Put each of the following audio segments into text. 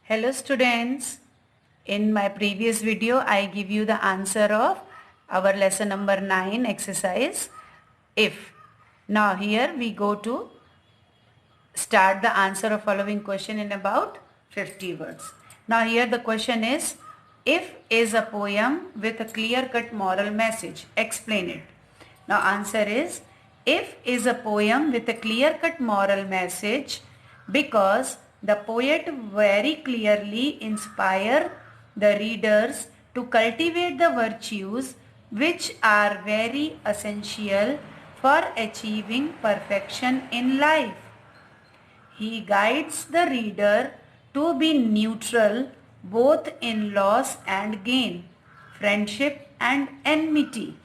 Hello students, in my previous video I give you the answer of our lesson number 9 exercise if. Now here we go to start the answer of following question in about 50 words. Now here the question is, if is a poem with a clear-cut moral message. Explain it. Now answer is, if is a poem with a clear-cut moral message because the poet very clearly inspire the readers to cultivate the virtues which are very essential for achieving perfection in life. He guides the reader to be neutral both in loss and gain, friendship and enmity.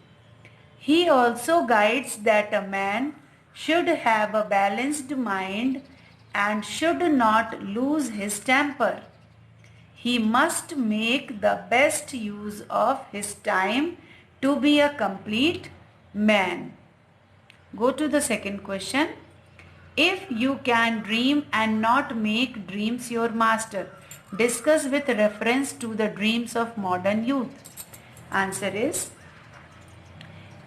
He also guides that a man should have a balanced mind and should not lose his temper. He must make the best use of his time to be a complete man. Go to the second question. If you can dream and not make dreams your master, discuss with reference to the dreams of modern youth. Answer is,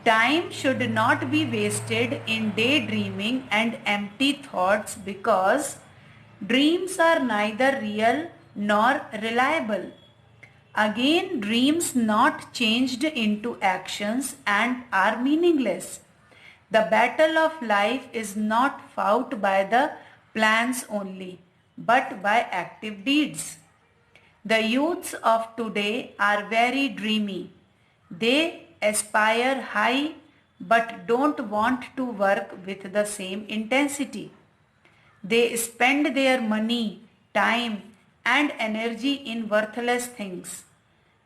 time should not be wasted in daydreaming and empty thoughts because dreams are neither real nor reliable. Again, dreams not changed into actions and are meaningless. The battle of life is not fought by the plans only, but by active deeds. The youths of today are very dreamy. They aspire high but don't want to work with the same intensity. They spend their money, time and energy in worthless things.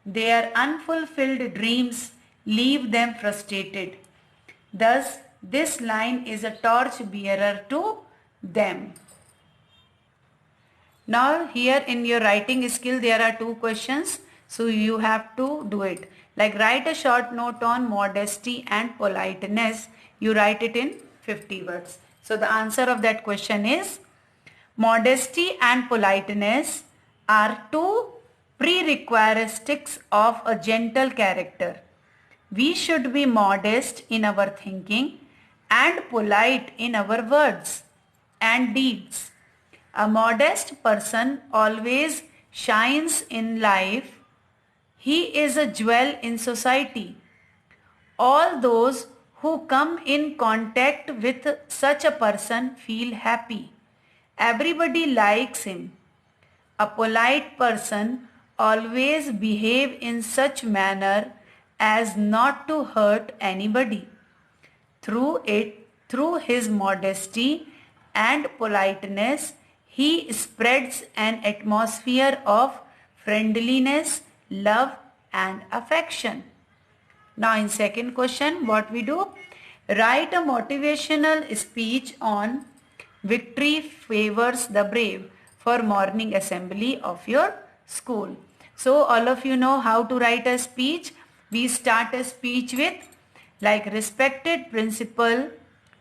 Their unfulfilled dreams leave them frustrated. Thus, this line is a torch bearer to them. Now here in your writing skill there are two questions. So you have to do it. Like write a short note on modesty and politeness. You write it in 50 words. So the answer of that question is, modesty and politeness are two prerequisites of a gentle character. We should be modest in our thinking and polite in our words and deeds. A modest person always shines in life. He is a jewel in society. All those who come in contact with such a person feel happy. Everybody likes him. A polite person always behave in such manner as not to hurt anybody. Through his modesty and politeness, he spreads an atmosphere of friendliness, love and affection. Now in second question, what we do? Write a motivational speech on victory favors the brave for morning assembly of your school. So all of you know how to write a speech. We start a speech with like respected principal,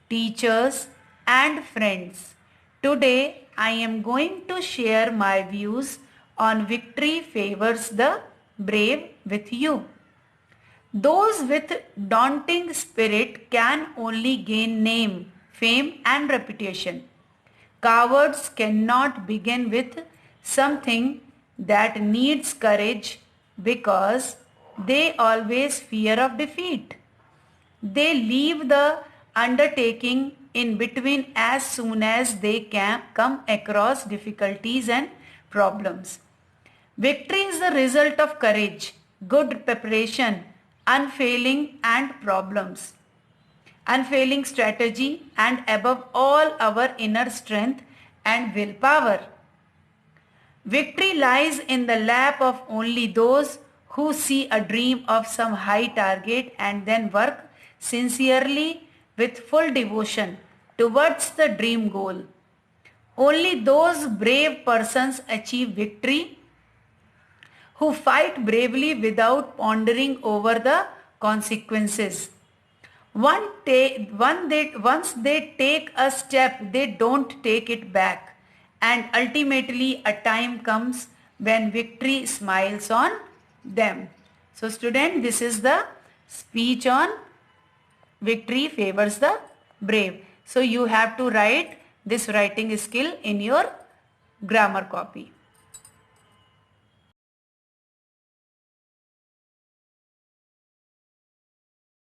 teachers and friends. Today I am going to share my views on victory favors the brave with you. Those with daunting spirit can only gain name, fame and reputation. Cowards cannot begin with something that needs courage because they always fear of defeat. They leave the undertaking in between as soon as they can come across difficulties and problems. Victory is the result of courage, good preparation, unfailing strategy and above all our inner strength and willpower. Victory lies in the lap of only those who see a dream of some high target and then work sincerely with full devotion towards the dream goal. Only those brave persons achieve victory who fight bravely without pondering over the consequences. Once they take a step, they don't take it back. And ultimately a time comes when victory smiles on them. So student, this is the speech on victory favors the brave. So you have to write this writing skill in your grammar copy.